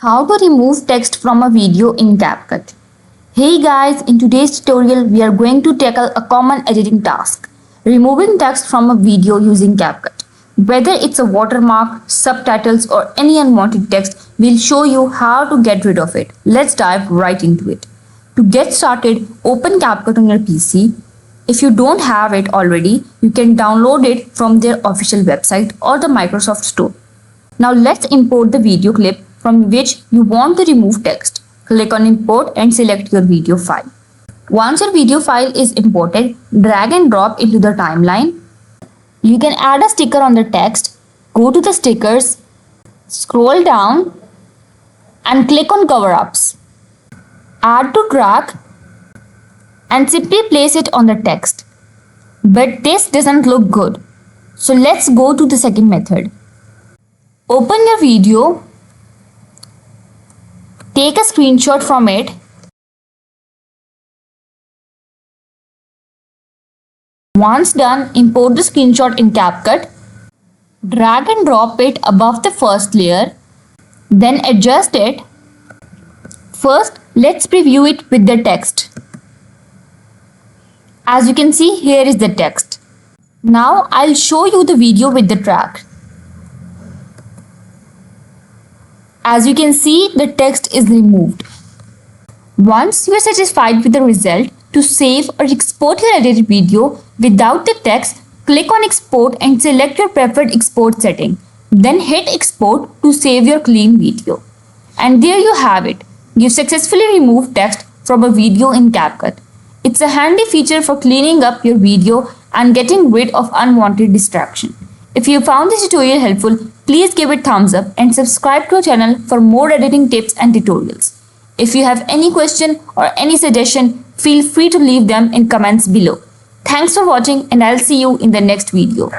How to remove text from a video in CapCut. Hey guys, in today's tutorial we are going to tackle a common editing task, removing text from a video using CapCut. Whether it's a watermark, subtitles or any unwanted text, we'll show you how to get rid of it. Let's dive right into it. To get started, open CapCut on your PC. If you don't have it already, you can download it from their official website or the Microsoft Store. Now let's import the video clip from which you want to remove text. Click on import and select your video file. Once your video file is imported, drag and drop into the timeline. You can add a sticker on the text. Go to the stickers, scroll down and click on cover-ups. Add to track and simply place it on the text. But this doesn't look good. So let's go to the second method. Open your video. Take a screenshot from it. Once done, import the screenshot in CapCut. Drag and drop it above the first layer. Then adjust it. First, let's preview it with the text. As you can see, here is the text. Now I'll show you the video with the track. As you can see, the text is removed. Once you are satisfied with the result, to save or export your edited video without the text, click on export and select your preferred export setting. Then hit export to save your clean video. And there you have it. You successfully removed text from a video in CapCut. It's a handy feature for cleaning up your video and getting rid of unwanted distraction. If you found this tutorial helpful, please give it thumbs up and subscribe to our channel for more editing tips and tutorials. If you have any question or any suggestion, feel free to leave them in comments below. Thanks for watching and I'll see you in the next video.